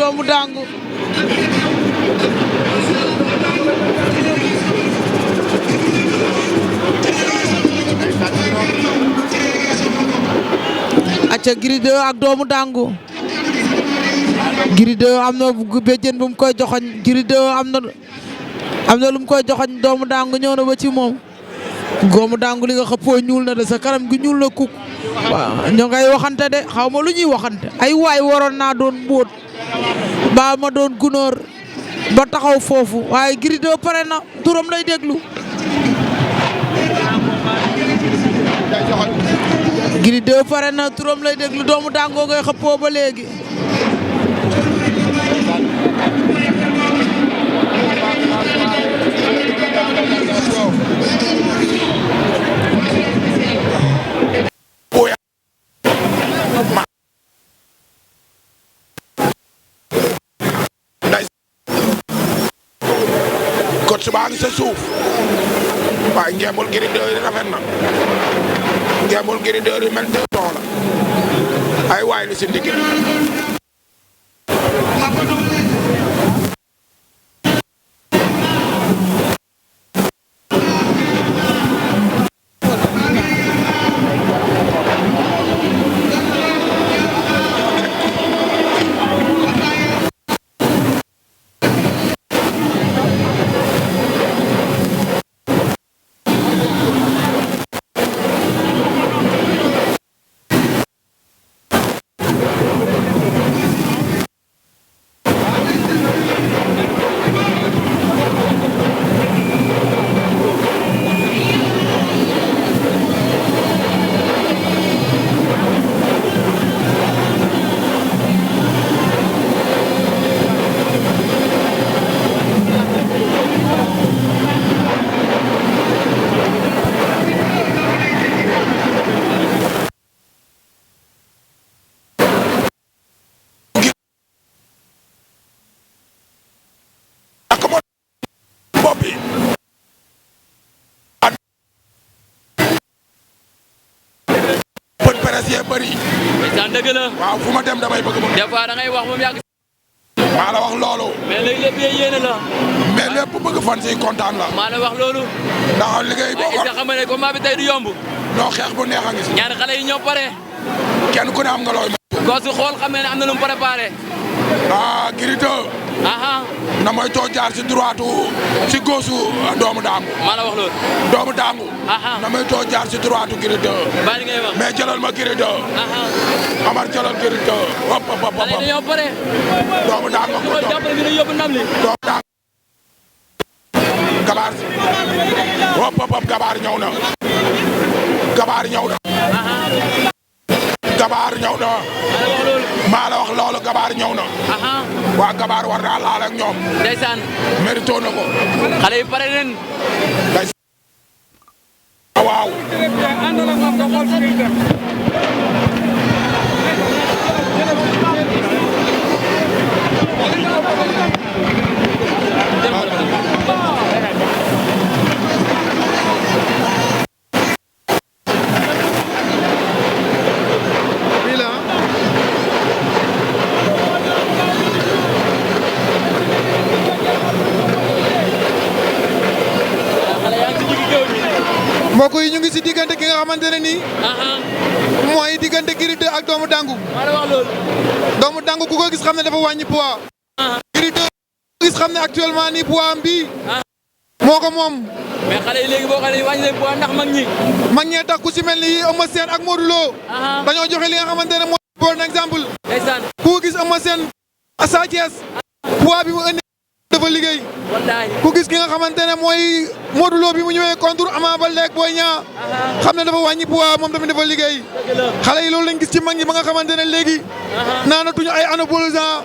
doomu dangu acca Gris 2 ak doomu dangu Gris 2 am na béjjén bu mu koy joxoñ Gris 2 am na lu mu koy joxoñ doomu dangu ñëw na ba ci moom doomu dangu li nga xëppoo ñuul na de sa kanam gi ñuul na kuk waaw ñoo ngay waxante de xaw ma lu ñuy waxante ay waay waroon naa doon mbóot ba ma doon gunóor ba taxaw foofu waaye Gris 2 pare na turam lay déglu Gris 2 pare na turam lay déglu doomu dangoo ngay xëppoo ba léegi coach baa ngi sa suuf waaye ngembul Gris 2 yi rafet na ngembul Gris 2 yi mel ne la ay waay li si ndigg dëgg la waaw fu ma dem damay bëgg moom. des fois da ngay wax moom yàgg. maa la wax loolu. mais léegi lépp yéene la. mais lépp bëgg fan si kontaan la. maa la wax loolu. ndax liggéey boo ko. xam nga ne combat bi tey du yomb. non xeex bu neex a ngi si. ñaari xale yi ñoo pare. kenn ku ne am nga looy. koo si xool xam ne am na lu mu préparé. ah Gris 2. na mooy too jaar si droite si gauche doomu daangu. maa la wax loolu. doomu daangu. na mooy too jaar si droite Gris 2. bari ngay wax mais jëlal ma Gris 2. Amar jëlal Gris 2. hop hop hop. xale yi dañoo pare. doomu daangu ko doon jàppale dina yóbbu ndam li. doomu daangu. gabaar hop hop hop gabaar ñëw na. gabaar ñëw na. gabaar ñëw na. maa la wax loolu gabaar ñëw na. waa gabaar war naa laal ak ñoom. ndeysaan. mérito na ko. xale yi pare nen. waaw. mbokk yi ñu ngi si diggante ki nga xamante ne nii. mooy diggante Gris 2 ak doomu dangu. doomu dangu ku ko gis xam ne dafa wàññi poids. Gris 2 ku gis xam ne actuellement nii poids am bii. moo ko moom. mais xale yi léegi boo xale yi wàññi leen poids ndax mag ñi. mag ñee tax ku si mel ni Eumeu Sène ak Modou Lo. dañoo joxe li nga xamante ne mooy bon exemple. ndeysaan. ku ko gis Eumeu Sène Sa Thiès poids bi mu indi dafa liggéey. ku gis ki nga xamante ne mooy Modou Lo bi mu ñëwee contre Ama Baldé ak Boy Niang xam ne dafa wàññi poids moom tamit dafa liggéey. xale yi loolu lañ gis ci mag ñi ba nga xamante ne léegi naanatuñu ay anabolisant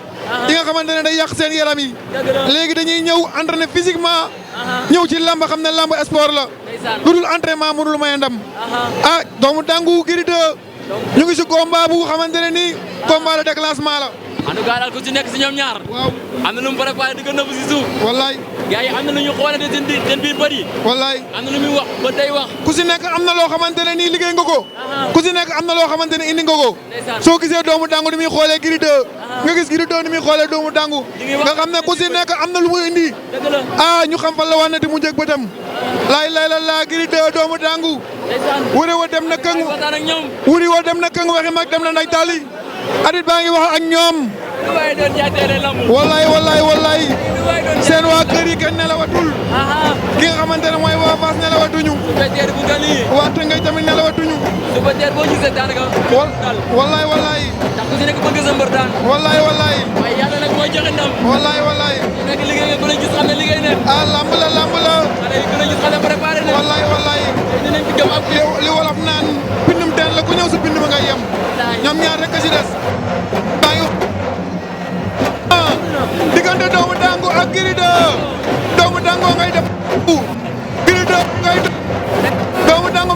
yi nga xamante ne day yàq seen yaram yi. léegi dañuy ñëw entraîner physiquement ñëw ci làmb xam ne làmb sport la lu dul entraînement mënul may ndam. doomu dangu Gris 2 ñu ngi si combat bu xamante ne nii combat de déclenchement la. en tout cas daal ku ci nekk si ñoom ñaar. waaw am na lu mu préparé di ko nëbb si suuf. wallaay. gars yi am na lu ñu xoolee seen biir bëri. wallaay. am na lu muy wax ba day wax. ku si nekk am na loo xamante ne nii liggéey nga ko. ku si nekk am na loo xamante ne indi nga ko. ndeysaan. soo gisee doomu dangu ni muy xoolee Gris 2 nga gis Gris 2 ni muy xoolee doomu dangu nga xam ne ku si nekk am na lu mu indi ñu xam fan la wax ne di mu njëg bëtam laay la Gris 2 doomu dangu wuri wa dem na këng waxi mag dem na nday tali arit baa ngi wax ak ñoom wallaay seen waa kër yi kenn nelawatul ki nga xamante ne mooy waa Fass nelawatuñu waa Tëngéej tamit nelawatuñu wallaay ndax ku si nekk bëgg sa mbër daan wallaay waaye yàlla nag mooy joxe ndam wallaay nekk liggéey nga gën a gis xam ne liggéey ne lamb la xale yi gën a gis xam ne préparé ne wallaay dinañ fi gëm ak li wolof naan bindum teen la ku ñëw sa bind ma ngay yem ñoom ñaar rek a si des baa ngi diggante doomu dangu ak Gris 2 doomu dangu ngay def Gris 2 ngay doomu dangu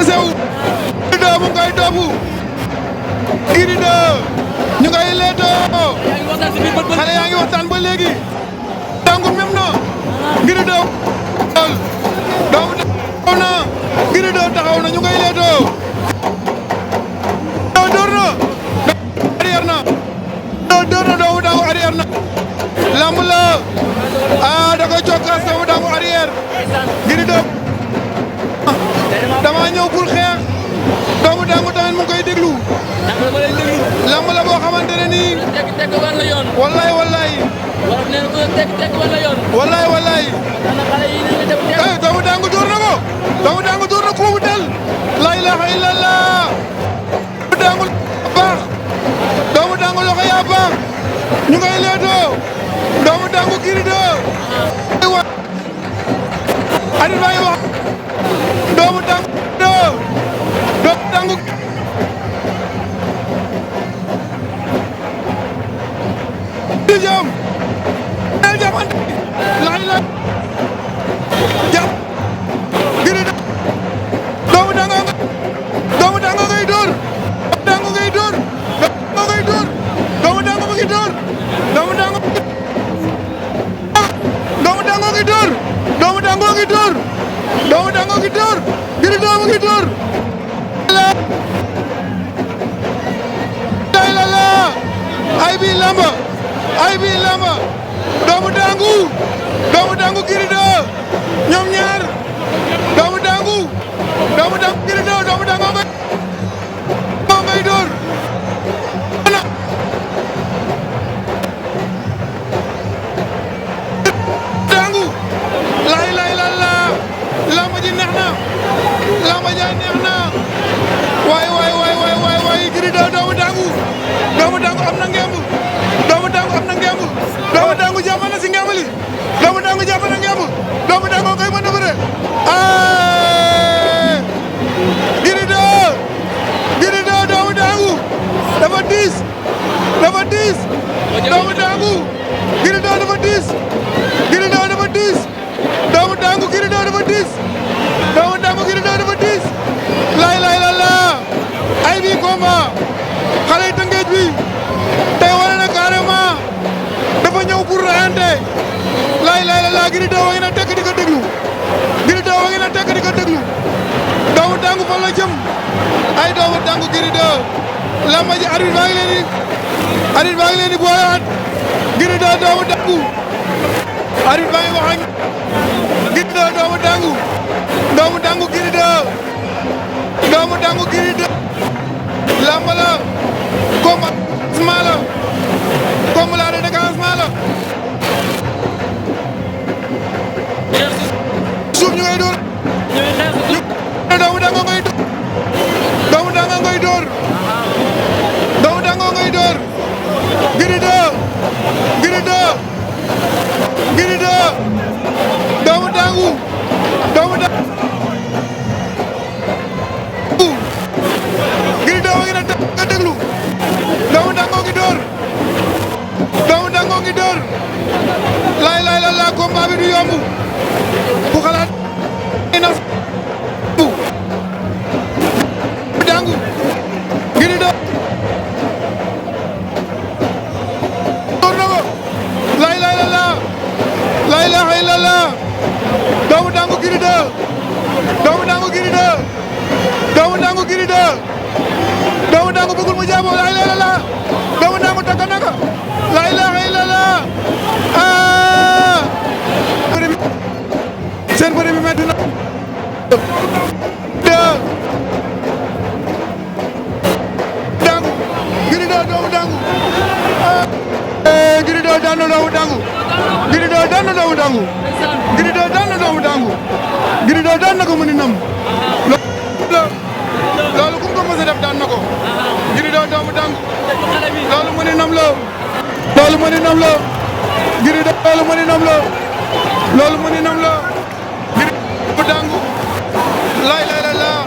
sew Gris 2 mu ngay doobu Gris 2 ñu ngay leetoo xale yaa ngi waxtaan ba léegi dangu même na Gris 2 doomu taxaw na Gris 2 taxaw na ñu ngay leetoo door na arrière na door na doomu dangu arrière na lamb la da koy cokkaas doomu dangu arrière Gris 2 dama ñëw pour xeex doomu dangu tamit mu ngi koy déglu lamb la boo xamante ne nii tekk war la yoon wallaay doomu dangu door na ko doomu dangu door na ko bu dal la ilaha illallah doomu dangu baax doomu dangu loxo yaa baax ñu ngay leetoo doomu dangu Gris 2 arit baa ngi wax doomu dangu jam el jamante lay la jam Gris 2 doomu dangu ngay door doomu dangu mu ngi door doomu dangu ngi door doomu dangu ngi door Gris 2 mu ngi door la ay bi lamba doomu dangu Gris 2 ñoom ñaar doomu dangu Gris 2 doomu dangu ngay door dangu lay la lamba ji neex na waay Gris 2 doomu dangu am na ngemb doomu dangu jàpp na si ngemb li doomu dangu jàpp na ngemb doomu dangu koy mën a bëre Gris 2 doomu dangu dafa diis doomu dangu Gris 2 dafa diis doomu dangu Gris 2 dafa diis lay la ay bi combat xale yi Tëngéej bi tey wane na carrément dafa ñëw pour rayante lay la Gris 2 wa ngi na tekk di ko déglu doomu dangu fan la jëm ay doomu dangu Gris 2 lamba ji arbitre baa ngi leen di boolewaat Gris 2 doomu dangu arbitre baa ngi wax ak Gris 2 doomu dangu Gris 2 doomu dangu Gris 2 lamba la combat de déclenchement la suuf ñu ngay door doomu dangu ngay door Gris 2 doomu dangu Gris 2 wa ngi na nga déglu doomu dangu ngi door lay la combat bi du yomb ku xalaat na dangu Gris 2 door na ko lay la ilaha illallah doomu dangu Gris 2 doomu dangu bëggul mu jàppoo lay la doomu dangu takk na ko daan na doomu dangu. Gris 2 daan na doomu dangu. Gris 2 daan na ko mën a nam. loolu ku ko mos a def daan na ko. Gris 2 doomu dangu. loolu mën a nam la. loolu mën a nam la. Gris 2 loolu mën a nam la. loolu mën a nam la. Gris 2 dangu. lay lay la